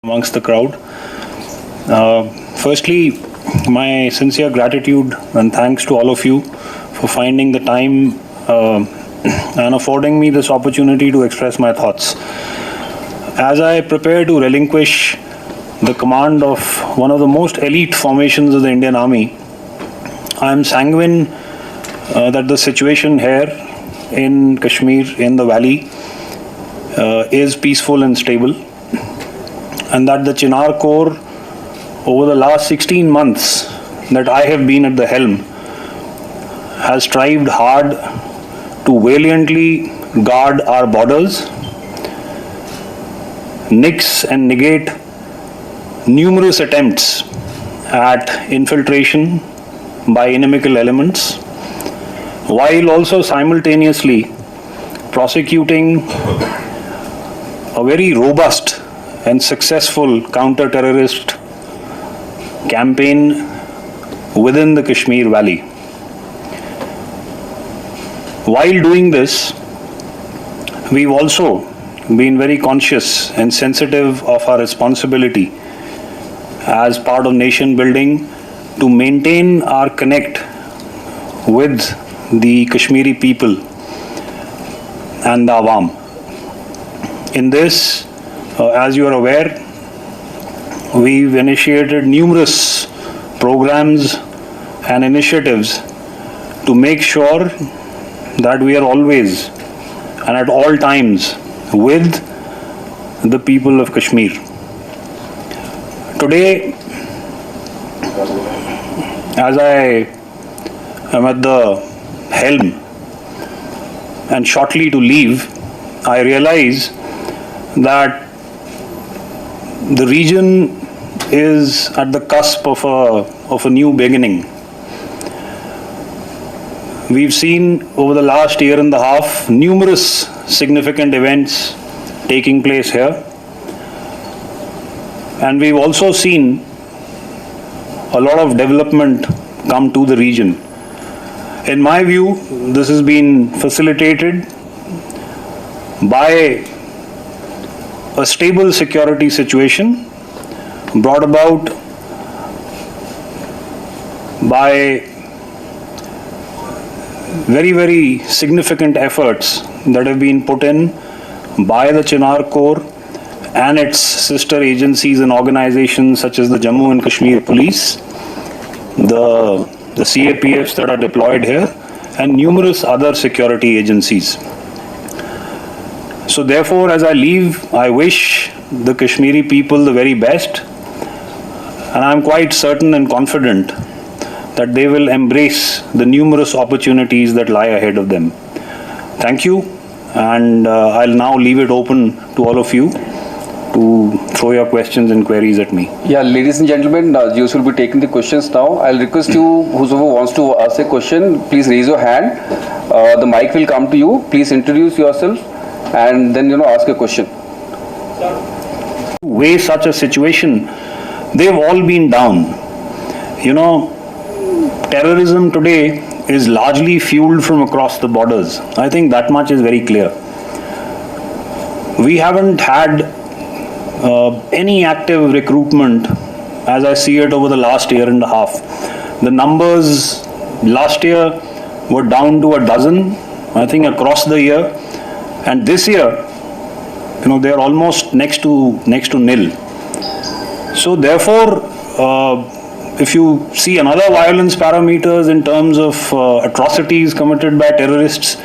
amongst the crowd. Firstly, my sincere gratitude and thanks to all of you for finding the time and affording me this opportunity to express my thoughts. As I prepare to relinquish the command of one of the most elite formations of the Indian Army, I am sanguine that the situation here in Kashmir, in the valley, is peaceful and stable, and that the Chinar Corps, over the last 16 months that I have been at the helm, has strived hard to valiantly guard our borders, nix and negate numerous attempts at infiltration by inimical elements, while also simultaneously prosecuting a very robust and successful counter-terrorist campaign within the Kashmir Valley. While doing this, we've also been very conscious and sensitive of our responsibility as part of nation building to maintain our connect with the Kashmiri people and the Awam. In this, as you are aware, we've initiated numerous programs and initiatives to make sure that we are always and at all times with the people of Kashmir. Today, as I am at the helm and shortly to leave, I realize that the region is at the cusp of a new beginning. We've seen over the last year and a half numerous significant events taking place here, and we've also seen a lot of development come to the region. In my view, this has been facilitated by a stable security situation brought about by very, very significant efforts that have been put in by the Chinar Corps and its sister agencies and organizations such as the Jammu and Kashmir Police, the CAPFs that are deployed here, and numerous other security agencies. So therefore, as I leave, I wish the Kashmiri people the very best, and I'm quite certain and confident that they will embrace the numerous opportunities that lie ahead of them. Thank you, and I'll now leave it open to all of you to throw your questions and queries at me. Yeah, ladies and gentlemen, you will be taking the questions now. I'll request you, whoever wants to ask a question, please raise your hand. The mic will come to you. Please introduce yourself and then ask a question. Way such a situation, they've all been down. Terrorism today is largely fueled from across the borders. I think that much is very clear. We haven't had any active recruitment as I see it over the last year and a half. The numbers last year were down to a dozen, I think, across the year, and this year, they're almost next to nil. So therefore, if you see another violence parameters in terms of atrocities committed by terrorists,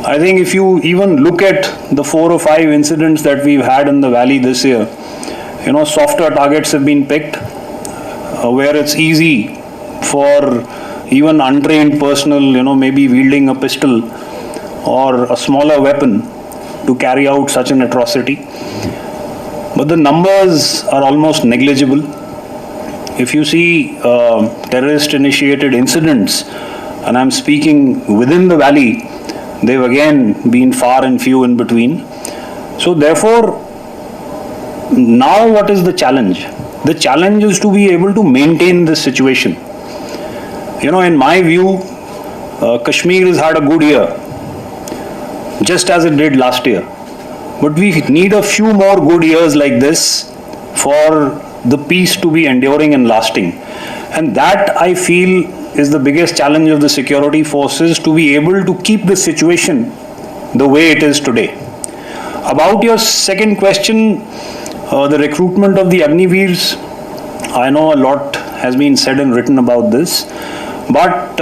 I think if you even look at the 4 or 5 incidents that we've had in the valley this year, softer targets have been picked where it's easy for even untrained personnel, maybe wielding a pistol or a smaller weapon to carry out such an atrocity. But the numbers are almost negligible. If you see terrorist-initiated incidents, and I'm speaking within the valley, they've again been far and few in between. So therefore, now what is the challenge? The challenge is to be able to maintain this situation. In my view, Kashmir has had a good year, just as it did last year. But we need a few more good years like this for the peace to be enduring and lasting. And that, I feel, is the biggest challenge of the security forces, to be able to keep the situation the way it is today. About your second question, the recruitment of the Agniveers, I know a lot has been said and written about this, but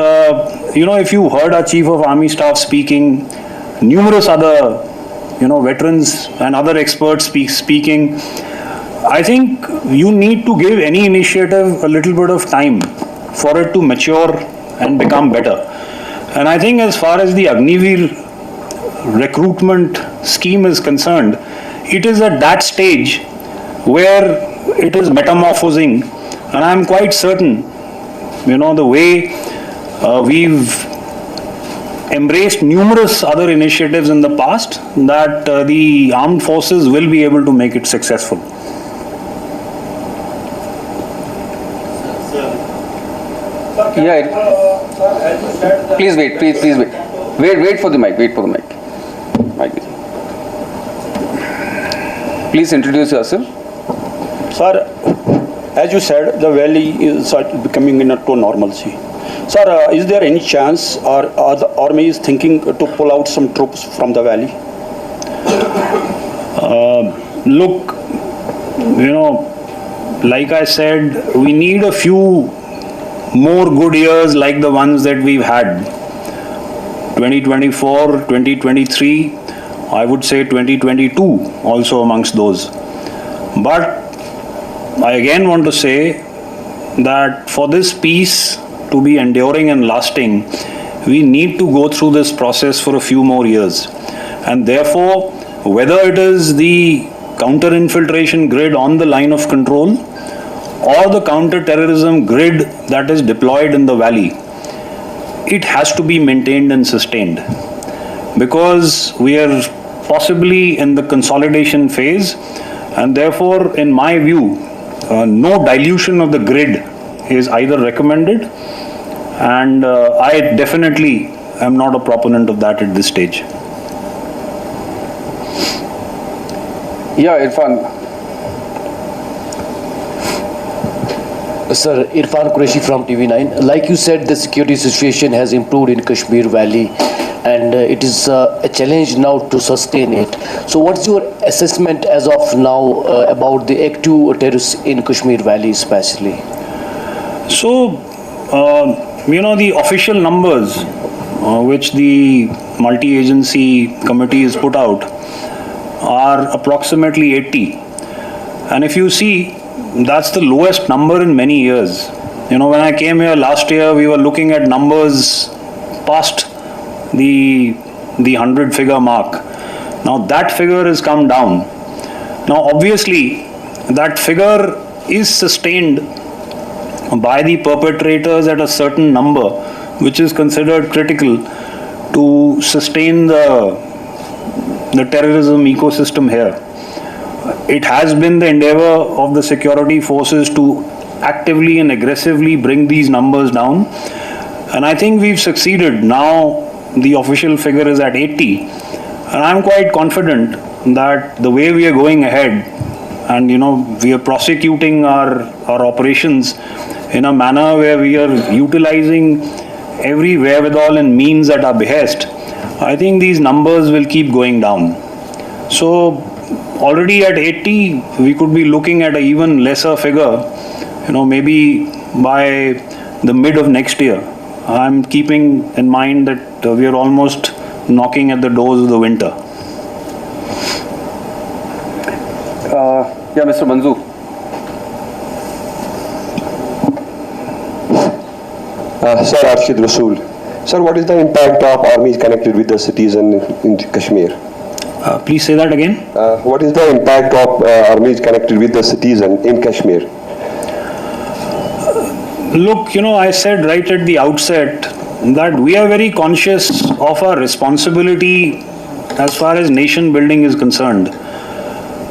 if you heard our Chief of Army Staff speaking, numerous other veterans and other experts speaking, I think you need to give any initiative a little bit of time for it to mature and become better. And I think as far as the Agniveer recruitment scheme is concerned, it is at that stage where it is metamorphosing, and I'm quite certain, the way we've embraced numerous other initiatives in the past, that the armed forces will be able to make it successful. Yeah. Please wait. Wait for the mic. Mic. Please introduce yourself. Sir, as you said, the valley is becoming into normalcy. Sir, is there any chance, or the army is thinking to pull out some troops from the valley? Look, like I said, we need a few more good years like the ones that we've had. 2024, 2023, I would say 2022 also amongst those. But I again want to say that for this peace to be enduring and lasting, we need to go through this process for a few more years. And therefore, whether it is the counter-infiltration grid on the line of control or the counter-terrorism grid that is deployed in the valley, it has to be maintained and sustained, because we are possibly in the consolidation phase, and therefore, in my view, no dilution of the grid is either recommended, and I definitely am not a proponent of that at this stage. Yeah, Irfan. Sir, Irfan Qureshi from TV9. Like you said, the security situation has improved in Kashmir Valley, and it is a challenge now to sustain it. So what's your assessment as of now about the active terrorists in Kashmir Valley especially? So, the official numbers which the multi-agency committee has put out are approximately 80. And if you see, that's the lowest number in many years. When I came here last year, we were looking at numbers past the 100-figure mark. Now that figure has come down. Now obviously, that figure is sustained by the perpetrators at a certain number, which is considered critical to sustain the terrorism ecosystem here. It has been the endeavor of the security forces to actively and aggressively bring these numbers down, and I think we've succeeded. Now the official figure is at 80, and I'm quite confident that the way we are going ahead, and we are prosecuting our operations in a manner where we are utilizing every wherewithal and means at our behest, I think these numbers will keep going down. So already at 80, we could be looking at an even lesser figure, maybe by the mid of next year. I'm keeping in mind that we are almost knocking at the doors of the winter. Yeah, Mr. Manzu. Sir Arshid Rasool. Sir, what is the impact of armies connected with the citizen in Kashmir? Please say that again. What is the impact of armies connected with the citizen in Kashmir? Look, I said right at the outset that we are very conscious of our responsibility as far as nation building is concerned.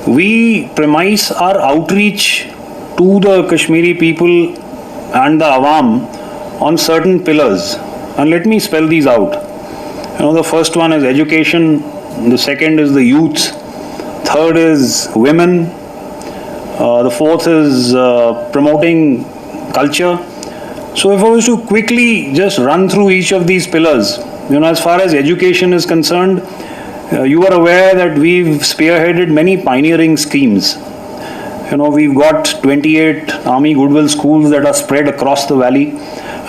We premise our outreach to the Kashmiri people and the Awam on certain pillars. And let me spell these out. The first one is education, the second is the youth, third is women, The fourth is promoting culture. So if I was to quickly just run through each of these pillars, as far as education is concerned, you are aware that we've spearheaded many pioneering schemes. We've got 28 Army Goodwill schools that are spread across the valley,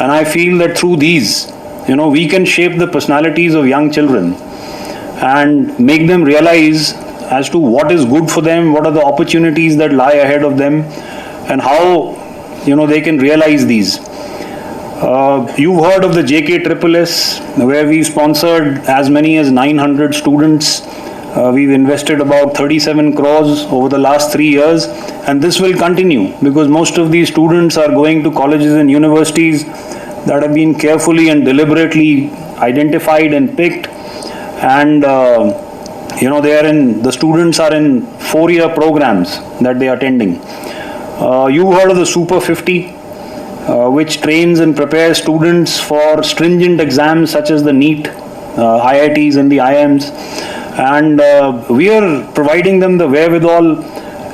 and I feel that through these, we can shape the personalities of young children and make them realize as to what is good for them, what are the opportunities that lie ahead of them, and how they can realize these. You've heard of the JKSS, where we sponsored as many as 900 students. We've invested about 37 crores over the last 3 years, and this will continue because most of these students are going to colleges and universities that have been carefully and deliberately identified and picked, and the students are in 4-year programs that they are attending. You've heard of the Super 50, which trains and prepares students for stringent exams such as the NEET, IITs and the IIMs, and we are providing them the wherewithal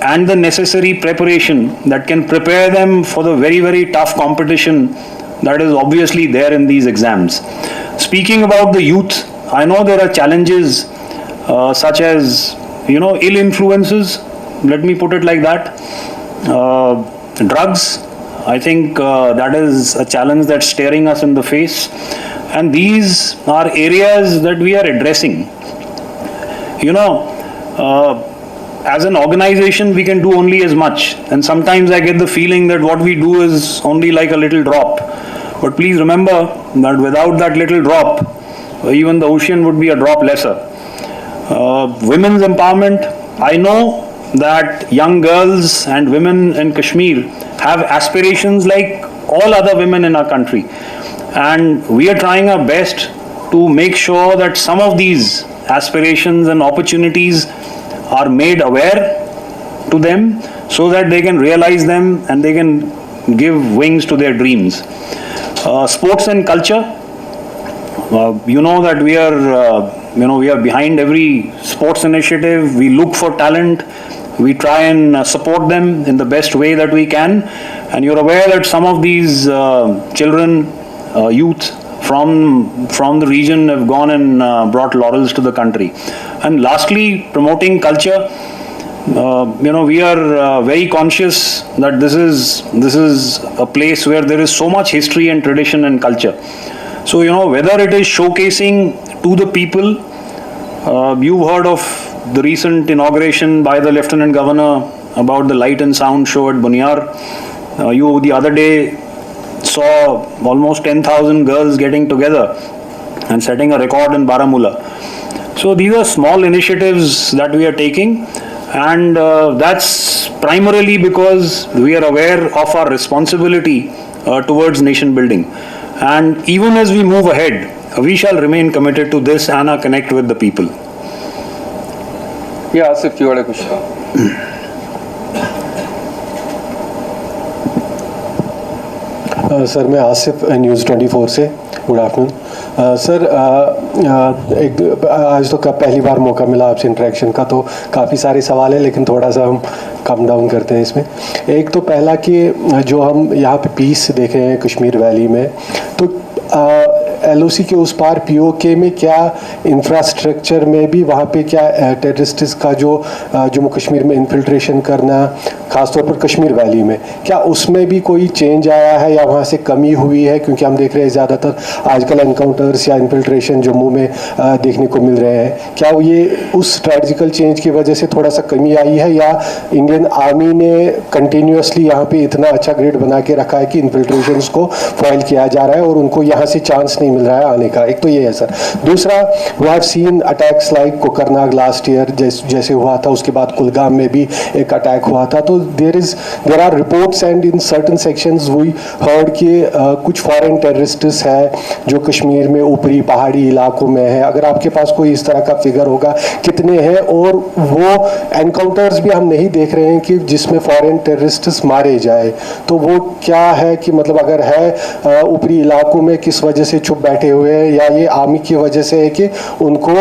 and the necessary preparation that can prepare them for the very, very tough competition that is obviously there in these exams. Speaking about the youth, I know there are challenges such as, ill influences, let me put it like that, drugs. I think that is a challenge that's staring us in the face, and these are areas that we are addressing. As an organization, we can do only as much, and sometimes I get the feeling that what we do is only like a little drop. But please remember that without that little drop, even the ocean would be a drop lesser. Women's empowerment. I know that young girls and women in Kashmir have aspirations like all other women in our country, and we are trying our best to make sure that some of these aspirations and opportunities are made aware to them so that they can realize them and they can give wings to their dreams. Sports and culture. That we are behind every sports initiative. We look for talent. We try and support them in the best way that we can. And you're aware that some of these children, youth from the region have gone and brought laurels to the country. And lastly, promoting culture. We are very conscious that this is a place where there is so much history and tradition and culture. So, whether it is showcasing to the people, you've heard of the recent inauguration by the Lieutenant Governor about the light and sound show at Bunyar. You the other day saw almost 10,000 girls getting together and setting a record in Baramulla. So these are small initiatives that we are taking, and that's primarily because we are aware of our responsibility towards nation building. And even as we move ahead, we shall remain committed to this and our connect with the people. Yeah, Asif, you had a question. Sir मैं Asif news 24 से good afternoon sir आज तो पहली बार मौका मिला आपसे interaction का, तो काफ़ी सारे सवाल हैं लेकिन थोड़ा सा हम कम डाउन करते हैं इसमें। एक तो पहला कि जो हम यहाँ पे पीस देख रहे हैं कश्मीर वैली में, तो LOC के उस पार POK में क्या इंफ्रास्ट्रक्चर में भी वहाँ पे क्या टेररिस्ट्स का जो जम्मू कश्मीर में इन्फिल्ट्रेशन करना, ख़ासतौर पर कश्मीर वैली में, क्या उसमें भी कोई चेंज आया है या वहाँ से कमी हुई है? क्योंकि हम देख रहे हैं ज़्यादातर आजकल एनकाउंटर्स या इन्फिल्ट्रेशन जम्मू में देखने को मिल रहे हैं। क्या ये उस स्ट्रेटजिकल चेंज की वजह से थोड़ा सा कमी आई है, या इंडियन आर्मी ने कंटिन्यूसली यहाँ पे इतना अच्छा ग्रिड बना के रखा है कि इन्फिल्ट्रेशंस को फॉइल किया जा रहा है और उनको यहाँ से चांस नहीं मिल रहा है आने का? एक तो ये है सर। दूसरा, we have seen attacks like Kokernag last year जैसे हुआ था, उसके बाद कुलगाम में भी एक अटैक हुआ था। तो there are reports and in certain sections we heard कि कुछ फॉरेन टेररिस्ट्स है जो कश्मीर में ऊपरी पहाड़ी इलाकों में है। अगर आपके पास कोई इस तरह का फिगर होगा कितने हैं, और वो एनकाउंटर्स भी हम नहीं देख रहे हैं कि जिसमें फॉरेन टेररिस्ट्स मारे जाए, तो वो क्या है कि मतलब अगर है ऊपरी इलाकों में किस वजह से चुप बैठे हुए हैं, या ये आर्मी की वजह से है कि उनको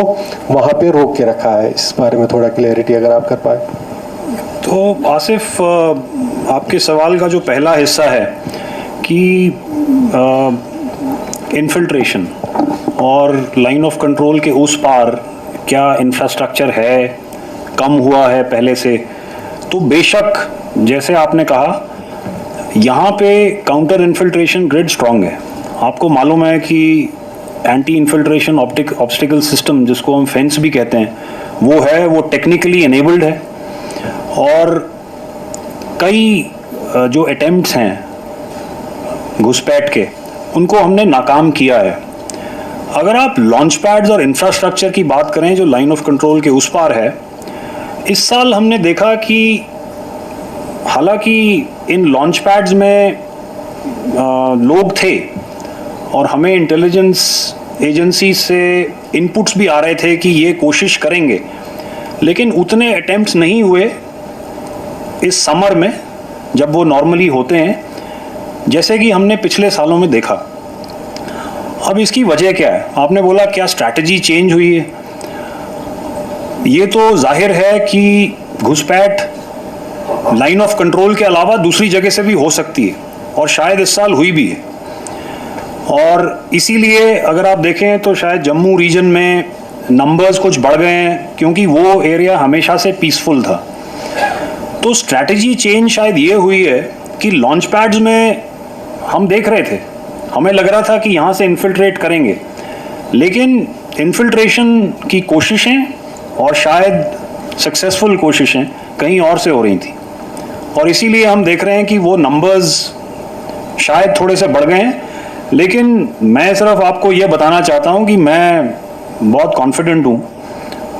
वहाँ पे रोक के रखा है? इस बारे में थोड़ा क्लैरिटी अगर आप कर पाए। तो आसिफ, आपके सवाल का जो पहला हिस्सा है कि इन्फिल्ट्रेशन और लाइन ऑफ कंट्रोल के उस पार क्या इंफ्रास्ट्रक्चर है, कम हुआ है पहले से, तो बेशक जैसे आपने कहा यहाँ पे काउंटर इन्फिल्ट्रेशन ग्रिड स्ट्रांग है। आपको मालूम है कि एंटी इन्फिल्ट्रेशन ऑब्स्टिकल सिस्टम, जिसको हम फेंस भी कहते हैं, वो है, वो टेक्निकली एनेबल्ड है। और कई जो अटेम्प्ट्स हैं घुसपैठ के, उनको हमने नाकाम किया है। अगर आप लॉन्च पैड्स और इंफ्रास्ट्रक्चर की बात करें जो लाइन ऑफ कंट्रोल के उस पार है, इस साल हमने देखा कि हालांकि इन लॉन्च पैड्स में लोग थे और हमें इंटेलिजेंस एजेंसी से इनपुट्स भी आ रहे थे कि ये कोशिश करेंगे, लेकिन उतने अटेम्प्ट्स नहीं हुए इस समर में जब वो नॉर्मली होते हैं, जैसे कि हमने पिछले सालों में देखा। अब इसकी वजह क्या है? आपने बोला क्या स्ट्रैटेजी चेंज हुई है? ये तो जाहिर है कि घुसपैठ लाइन ऑफ कंट्रोल के अलावा दूसरी जगह से भी हो सकती है और शायद इस साल हुई भी है। और इसीलिए अगर आप देखें तो शायद जम्मू रीजन में नंबर्स कुछ बढ़ गए हैं, क्योंकि वो एरिया हमेशा से पीसफुल था। तो स्ट्रैटेजी चेंज शायद ये हुई है कि लॉन्च पैड्स में हम देख रहे थे, हमें लग रहा था कि यहाँ से इन्फिल्ट्रेट करेंगे, लेकिन इन्फिल्ट्रेशन की कोशिशें और शायद सक्सेसफुल कोशिशें कहीं और से हो रही थी। और इसीलिए हम देख रहे हैं कि वो नंबर्स शायद थोड़े से बढ़ गए हैं। लेकिन मैं सिर्फ आपको ये बताना चाहता हूँ कि मैं बहुत कॉन्फिडेंट हूँ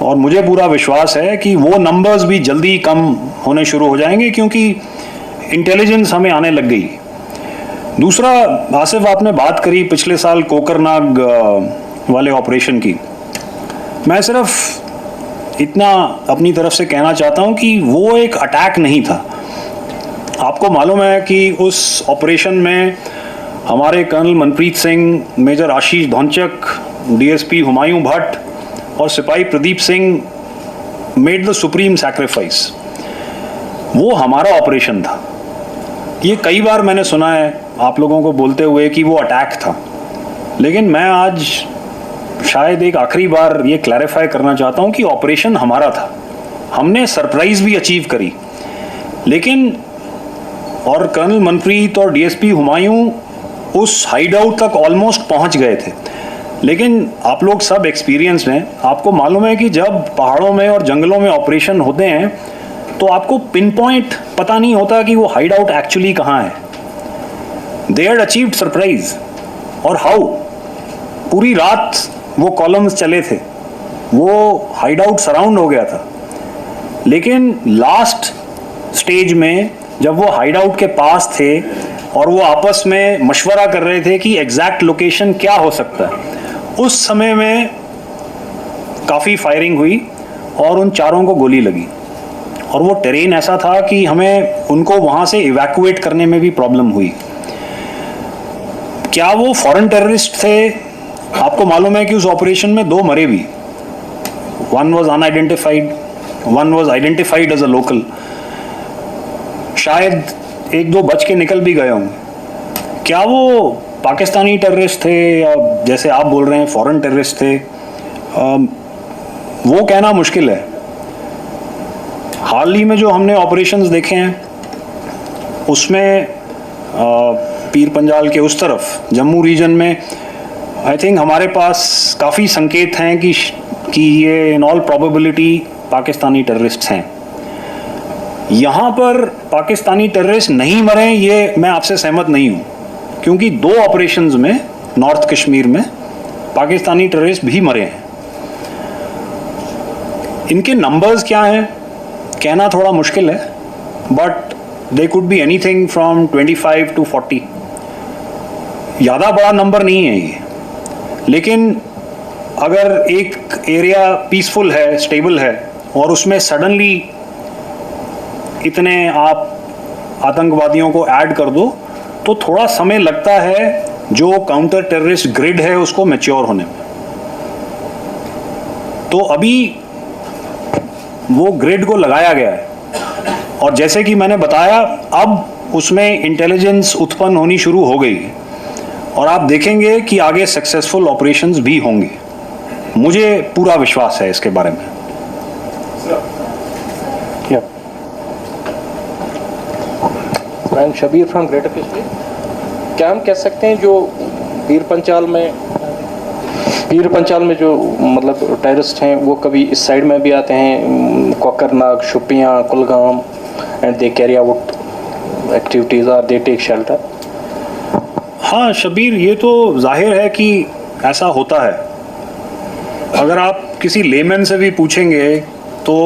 और मुझे पूरा विश्वास है कि वो नंबर्स भी जल्दी कम होने शुरू हो जाएंगे, क्योंकि इंटेलिजेंस हमें आने लग गई। दूसरा, आसिफ, आपने बात करी पिछले साल कोकरनाग वाले ऑपरेशन की। मैं सिर्फ इतना अपनी तरफ से कहना चाहता हूँ कि वो एक अटैक नहीं था। आपको मालूम है कि उस ऑपरेशन में हमारे कर्नल मनप्रीत सिंह, मेजर आशीष धौंचक, डीएसपी हुमायूं भट्ट और सिपाही Pradeep Singh made the supreme sacrifice. वो हमारा ऑपरेशन था। ये कई बार मैंने सुना है आप लोगों को बोलते हुए कि वो अटैक था, लेकिन मैं आज शायद एक आखिरी बार ये क्लैरिफाई करना चाहता हूँ कि ऑपरेशन हमारा था। हमने सरप्राइज भी अचीव करी, लेकिन और कर्नल मनप्रीत और डीएसपी हुमायूं उस हाइड आउट तक ऑलमोस्ट पहुंच गए थे। लेकिन आप लोग सब एक्सपीरियंस्ड हैं, आपको मालूम है कि जब पहाड़ों में और जंगलों में ऑपरेशन होते हैं तो आपको पिन पॉइंट पता नहीं होता कि वो हाइड आउट एक्चुअली कहाँ है। They had achieved surprise. और हाउ? पूरी रात वो कॉलम्स चले थे, वो हाइड आउट सराउंड हो गया था। लेकिन लास्ट स्टेज में जब वो हाइड आउट के पास थे और वो आपस में मशवरा कर रहे थे कि एग्जैक्ट लोकेशन क्या हो सकता है, उस समय में काफ़ी फायरिंग हुई और उन चारों को गोली लगी। और वो टेरेन ऐसा था कि हमें उनको वहाँ से इवैक्यूएट करने में भी प्रॉब्लम हुई। क्या वो फॉरेन टेररिस्ट थे? आपको मालूम है कि उस ऑपरेशन में 2 मरे भी। One was unidentified, one was identified as a local. शायद 1-2 बच के निकल भी गए होंगे। क्या वो पाकिस्तानी टेररिस्ट थे या जैसे आप बोल रहे हैं फॉरेन टेररिस्ट थे? वो कहना मुश्किल है। हाल ही में जो हमने ऑपरेशंस देखे हैं उसमें पीर पंजाल के उस तरफ जम्मू रीजन में आई थिंक हमारे पास काफ़ी संकेत हैं कि ये in all probability Pakistani terrorists हैं। यहाँ पर पाकिस्तानी टेररिस्ट नहीं मरे, ये मैं आपसे सहमत नहीं हूँ, क्योंकि 2 ऑपरेशंस में नॉर्थ कश्मीर में पाकिस्तानी टेररिस्ट भी मरे हैं। इनके नंबर्स क्या हैं कहना थोड़ा मुश्किल है, but they could be anything from 25 to 40। ज़्यादा बड़ा नंबर नहीं है ये, लेकिन अगर एक एरिया पीसफुल है, स्टेबल है, और उसमें सडनली इतने आप आतंकवादियों को ऐड कर दो तो थोड़ा समय लगता है जो काउंटर टेररिस्ट ग्रिड है उसको मैच्योर होने में। तो अभी वो ग्रिड को लगाया गया है और जैसे कि मैंने बताया, अब उसमें इंटेलिजेंस उत्पन्न होनी शुरू हो गई और आप देखेंगे कि आगे सक्सेसफुल ऑपरेशंस भी होंगे। मुझे पूरा विश्वास है इसके बारे में। मैं शबीर फ्रॉम ग्रेटर कश्मीर। क्या हम कह सकते हैं जो पीर पंचाल में जो मतलब टेररिस्ट हैं वो कभी इस साइड में भी आते हैं, Kokernag, Shopian, Kulgam, and they carry out activities are they take shelter? हाँ शबीर, ये तो जाहिर है कि ऐसा होता है। अगर आप किसी लेमैन से भी पूछेंगे तो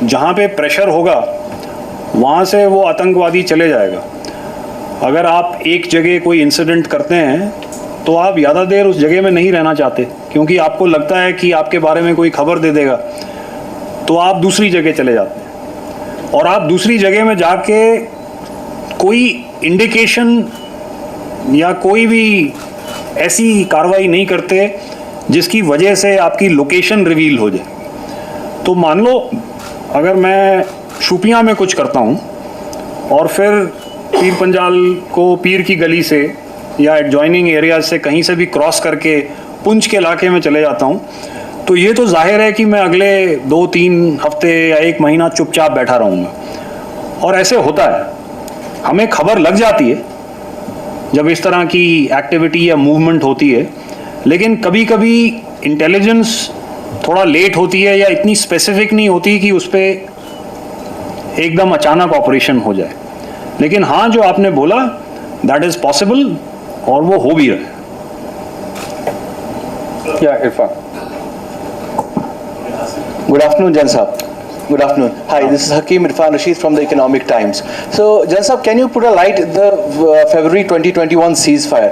जहाँ पे प्रेशर होगा वहाँ से वो आतंकवादी चले जाएगा। अगर आप एक जगह कोई इंसिडेंट करते हैं तो आप ज़्यादा देर उस जगह में नहीं रहना चाहते, क्योंकि आपको लगता है कि आपके बारे में कोई खबर दे देगा, तो आप दूसरी जगह चले जाते हैं। और आप दूसरी जगह में जाके कोई इंडिकेशन या कोई भी ऐसी कार्रवाई नहीं करते जिसकी वजह से आपकी लोकेशन रिवील हो जाए। तो मान लो अगर मैं शुपियाँ में कुछ करता हूँ और फिर पीर पंजाल को पीर की गली से या एडजॉइनिंग एरिया से कहीं से भी क्रॉस करके पुंछ के इलाके में चले जाता हूँ, तो ये तो जाहिर है कि मैं अगले 2-3 हफ्ते या 1 महीना चुपचाप बैठा रहूँगा। और ऐसे होता है, हमें खबर लग जाती है जब इस तरह की एक्टिविटी या मूवमेंट होती है, लेकिन कभी कभी इंटेलिजेंस थोड़ा लेट होती है या इतनी स्पेसिफिक नहीं होती कि उस पर एकदम अचानक ऑपरेशन हो जाए। लेकिन हाँ, जो आपने बोला दैट इज़ पॉसिबल और वो हो भी रहा है। Irfan. Good afternoon, Jan Saab. Good afternoon. Hi, this is Hakeem Irfan Rashid from the Economic Times. So, Jan Saab, can you put a light the February 2021 ceasefire?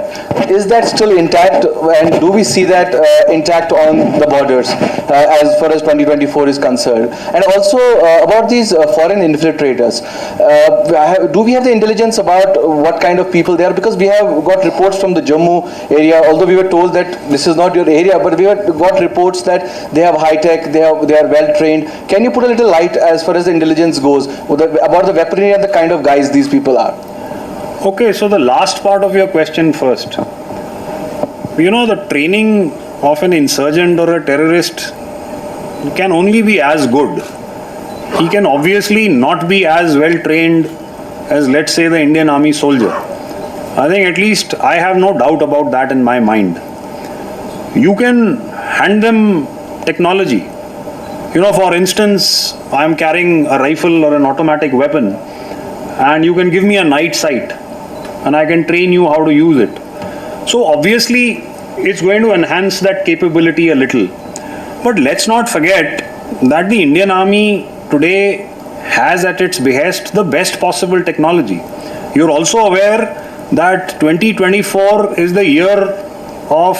Is that still intact, and do we see that intact on the borders as far as 2024 is concerned? And also about these foreign infiltrators, do we have the intelligence about what kind of people they are? Because we have got reports from the Jammu area, although we were told that this is not your area, but we have got reports that they have high tech, they are well trained. Can you put a little light as far as the intelligence goes about the weaponry and the kind of guys these people are? Okay, so the last part of your question first. You know, the training of an insurgent or a terrorist can only be as good. He can obviously not be as well trained as, let's say, the Indian Army soldier. I think at least I have no doubt about that in my mind. You can hand them technology. You know, for instance, I am carrying a rifle or an automatic weapon, and you can give me a night sight and I can train you how to use it. So obviously it's going to enhance that capability a little. But let's not forget that the Indian Army today has at its behest the best possible technology. You're also aware that 2024 is the year of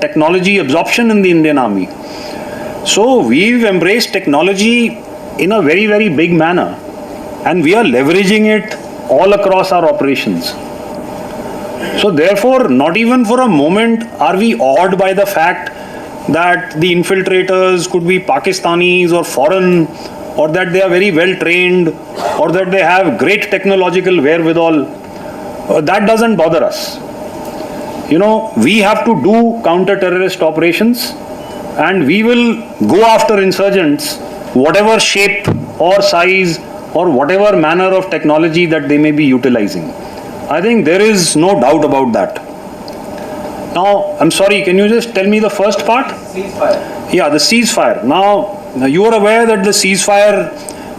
technology absorption in the Indian Army. So we've embraced technology in a very, very big manner, and we are leveraging it all across our operations. So therefore, not even for a moment are we awed by the fact that the infiltrators could be Pakistanis or foreign, or that they are very well trained, or that they have great technological wherewithal. That doesn't bother us. You know, we have to do counter-terrorist operations, and we will go after insurgents, whatever shape or size or whatever manner of technology that they may be utilizing. I think there is no doubt about that. Now, I'm sorry, can you just tell me the first part? Ceasefire. Yeah, the ceasefire. Now, you are aware that the ceasefire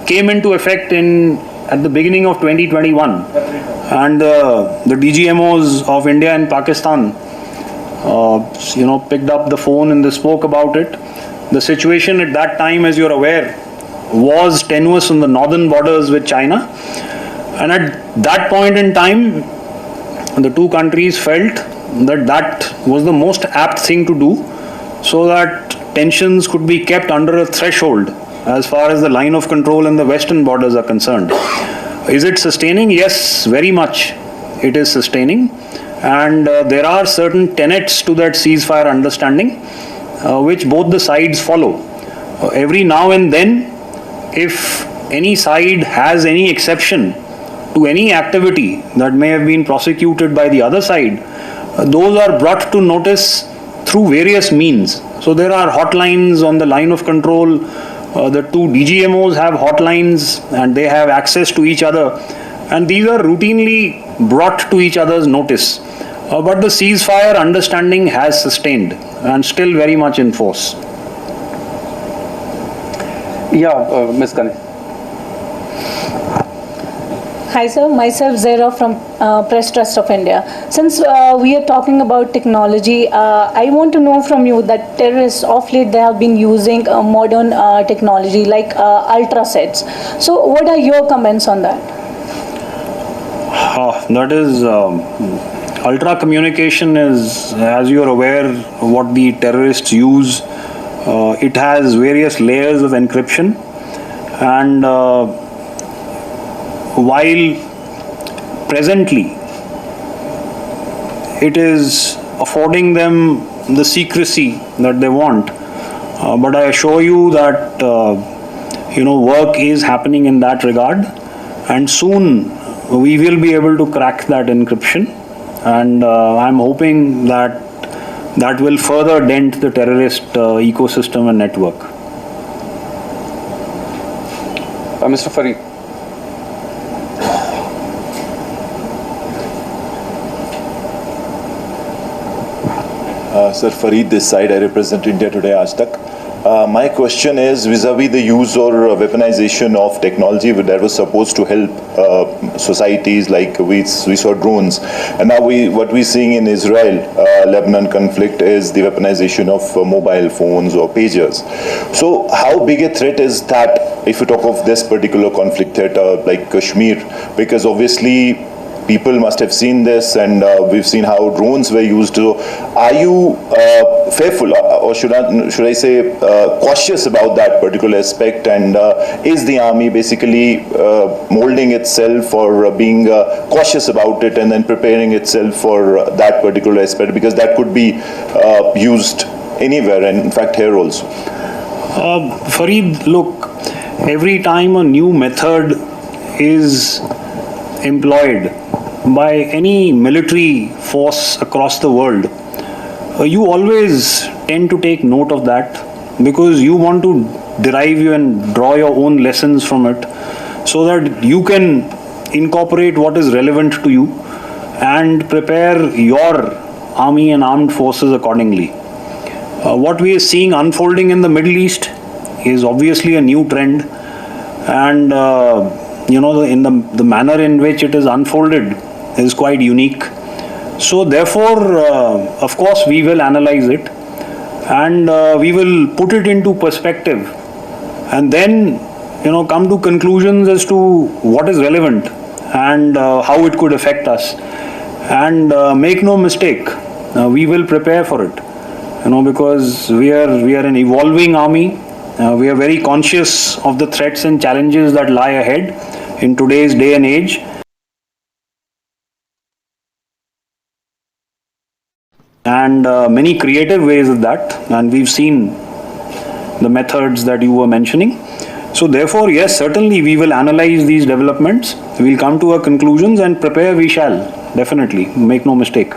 came into effect at the beginning of 2021, and the DGMOs of India and Pakistan picked up the phone and they spoke about it. The situation at that time, as you're aware, was tenuous on the northern borders with China. And at that point in time, the two countries felt that that was the most apt thing to do, so that tensions could be kept under a threshold as far as the line of control and the western borders are concerned. Is it sustaining? Yes, very much it is sustaining. And there are certain tenets to that ceasefire understanding which both the sides follow. Every now and then, if any side has any exception to any activity that may have been prosecuted by the other side, those are brought to notice through various means. So there are hotlines on the line of control. The two DGMOs have hotlines and they have access to each other, and these are routinely brought to each other's notice. But the ceasefire understanding has sustained and still very much in force. Yeah, Ms. Kane. Hi sir, myself Zara from Press Trust of India. Since we are talking about technology, I want to know from you that terrorists of late they have been using modern technology like ultra sets. So what are your comments on that? That is, ultra communication is, as you are aware, what the terrorists use. It has various layers of encryption, and while presently it is affording them the secrecy that they want, but I assure you that work is happening in that regard, and soon we will be able to crack that encryption, and I'm hoping that that will further dent the terrorist ecosystem and network. Mr. Farid. Sir, Farid this side, I represent India Today Aaj Tak. My question is vis-a-vis the use or weaponization of technology that was supposed to help societies, like we saw drones, and now what we're seeing in Israel, Lebanon conflict is the weaponization of mobile phones or pagers. So how big a threat is that if you talk of this particular conflict threat like Kashmir, because obviously people must have seen this, and we've seen how drones were used. So are you fearful, or should I say cautious about that particular aspect, and is the army basically molding itself or being cautious about it and then preparing itself for that particular aspect, because that could be used anywhere, and in fact here also? Farid, look, every time a new method is employed by any military force across the world, you always tend to take note of that, because you want to derive and draw your own lessons from it, so that you can incorporate what is relevant to you and prepare your army and armed forces accordingly. What we are seeing unfolding in the Middle East is obviously a new trend, and in the manner in which it is unfolded is quite unique. So therefore, of course, we will analyze it, and we will put it into perspective, and then come to conclusions as to what is relevant and how it could affect us. And make no mistake, we will prepare for it, because we are an evolving army. We are very conscious of the threats and challenges that lie ahead in today's day and age. And many creative ways of that, and we've seen the methods that you were mentioning. So therefore, yes, certainly we will analyze these developments, we'll come to our conclusions, and prepare we shall, definitely, make no mistake.